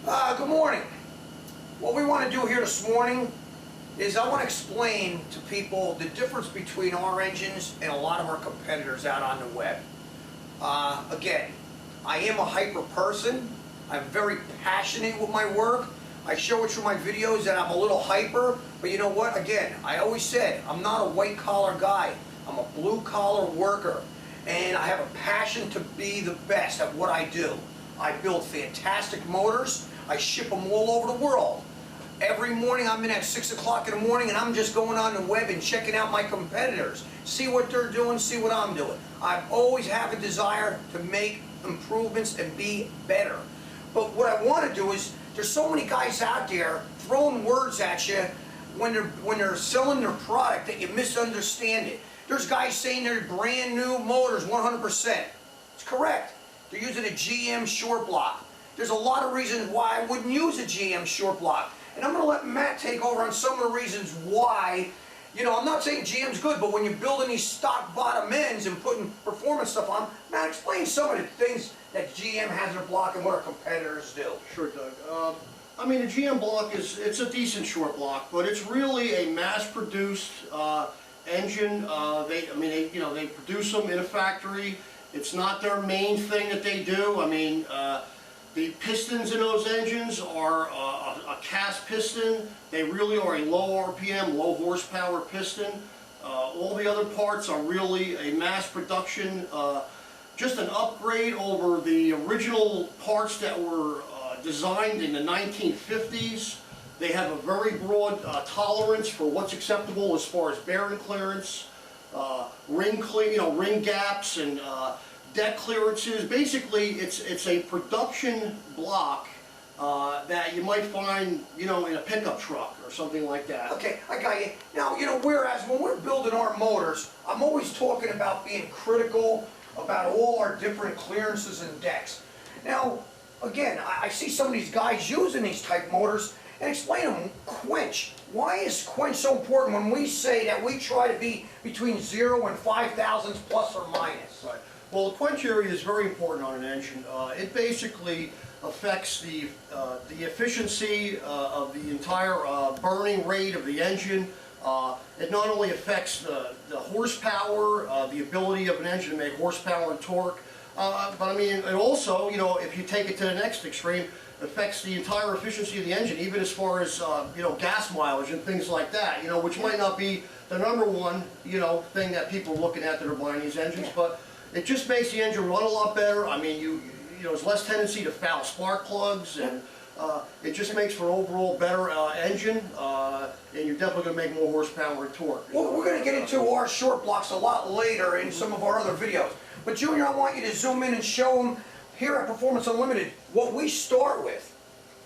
Good morning. What we want to do here this morning is I want to explain to people the difference between our engines and a lot of our competitors out on the web. Again, I am a hyper person. I'm very passionate with my work. I show it through my videos that I'm a little hyper, but you know what? Again, I always said I'm not a white collar guy. I'm a blue collar worker, and I have a passion to be the best at what I do. I build fantastic motors. I ship them all over the world. Every morning I'm in at 6 o'clock in the morning and I'm just going on the web and checking out my competitors. See what they're doing, see what I'm doing. I've always have a desire to make improvements and be better. But what I want to do is, there's so many guys out there throwing words at you when they're selling their product that you misunderstand it. There's guys saying they're brand new motors 100%. It's correct. They're using a GM short block. There's a lot of reasons why I wouldn't use a GM short block. And I'm going to let Matt take over on some of the reasons why. You know, I'm not saying GM's good, but when you're building these stock bottom ends and putting performance stuff on, Matt, explain some of the things that GM has their block and what our competitors do. Sure, Doug. I mean, a GM block it's a decent short block, but it's really a mass-produced engine. They produce them in a factory. It's not their main thing that they do. I mean, the pistons in those engines are a cast piston. They really are a low RPM, low horsepower piston. All the other parts are really a mass production, just an upgrade over the original parts that were designed in the 1950s. They have a very broad tolerance for what's acceptable as far as bearing clearance, ring gaps, and deck clearances. Basically, it's a production block that you might find, in a pickup truck or something like that. Okay, I got you. Now, whereas when we're building our motors, I'm always talking about being critical about all our different clearances and decks. Now, again, I see some of these guys using these type motors and explain them. Quench. Why is quench so important when we say that we try to be between 0 and 5 thousandths plus or minus? Right. Well, the quench area is very important on an engine. It basically affects the efficiency of the entire burning rate of the engine. It not only affects the horsepower, the ability of an engine to make horsepower and torque, but I mean, it also, if you take it to the next extreme, affects the entire efficiency of the engine, even as far as, gas mileage and things like that, which might not be the number one, thing that people are looking at that are buying these engines, but it just makes the engine run a lot better. I mean, there's less tendency to foul spark plugs, and it just makes for an overall better engine, and you're definitely going to make more horsepower and torque. Well, we're going to get into our short blocks a lot later in some of our other videos. But Junior, I want you to zoom in and show them here at Performance Unlimited what we start with.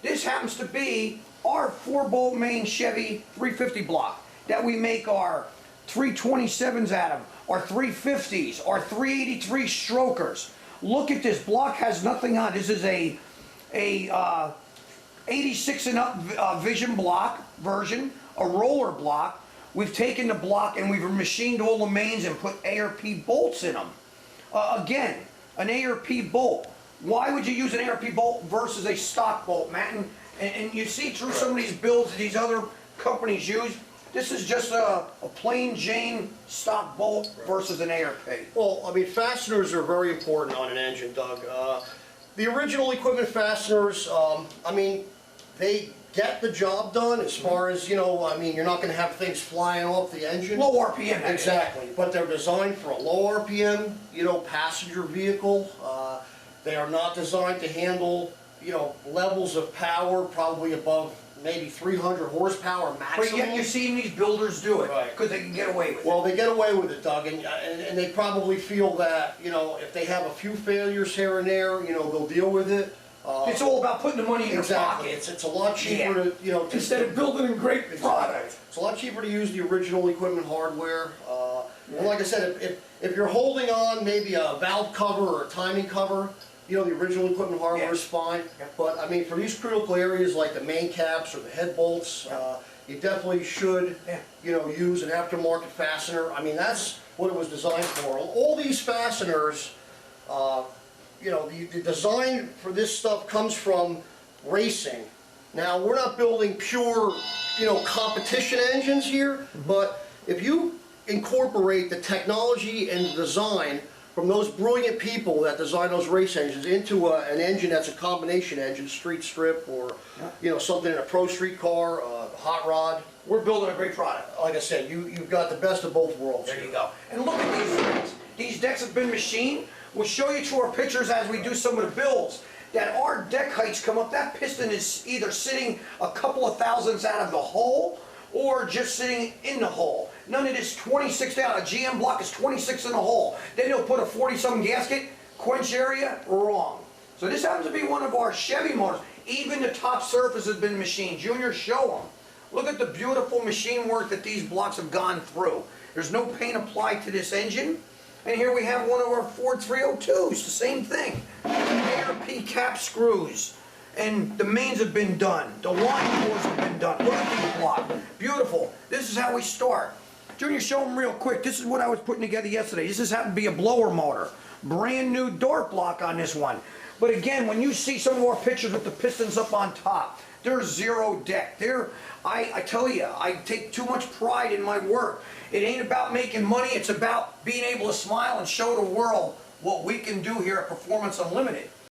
This happens to be our 4-bolt main Chevy 350 block that we make our 327s out of, our 350s, our 383 strokers. Look at this block, has nothing on. This is a 86 and up Vision block version, a roller block. We've taken the block and we've machined all the mains and put ARP bolts in them. Again, an ARP bolt. Why would you use an ARP bolt versus a stock bolt, Matt? And you see through some of these builds that these other companies use, this is just a plain Jane stock bolt versus an ARP. Well, I mean, fasteners are very important on an engine, Doug. The original equipment fasteners, I mean, they get the job done as far as, I mean, you're not going to have things flying off the engine. Low RPM. Exactly, but they're designed for a low RPM, passenger vehicle. They are not designed to handle, levels of power probably above maybe 300 horsepower maximum. But yet you're seeing these builders do it, right, because they can get away with it. Well, they get away with it, Doug, and they probably feel that, if they have a few failures here and there, they'll deal with it. It's all about putting the money in your pocket. It's a lot cheaper to, instead of building a great product. It's a lot cheaper to use the original equipment hardware. And like I said, if you're holding on maybe a valve cover or a timing cover, the original equipment hardware is fine. But I mean, for these critical areas like the main caps or the head bolts, you definitely should, use an aftermarket fastener. I mean, that's what it was designed for. All these fasteners, the design for this stuff comes from racing. Now, we're not building pure, competition engines here, but if you incorporate the technology and the design from those brilliant people that design those race engines into an engine that's a combination engine, street strip, or something in a pro street car, hot rod. We're building a great product. Like I said, you've got the best of both worlds. There you go. And look at these decks. These decks have been machined. We'll show you through our pictures as we do some of the builds that our deck heights come up. That piston is either sitting a couple of thousandths out of the hole or just sitting in the hole. None of this 26 down. A GM block is 26 in the hole. Then they'll put a 40-something gasket, quench area, wrong. So this happens to be one of our Chevy motors. Even the top surface has been machined. Junior, show them. Look at the beautiful machine work that these blocks have gone through. There's no paint applied to this engine. And here we have one of our Ford 302s, the same thing. ARP cap screws. And the mains have been done. The line doors have been done. Look at these blocks. Beautiful. This is how we start. Junior, show them real quick. This is what I was putting together yesterday. This just happened to be a blower motor. Brand new door block on this one. But again, when you see some of our pictures with the pistons up on top, there's zero deck. I tell you, I take too much pride in my work. It ain't about making money. It's about being able to smile and show the world what we can do here at Performance Unlimited.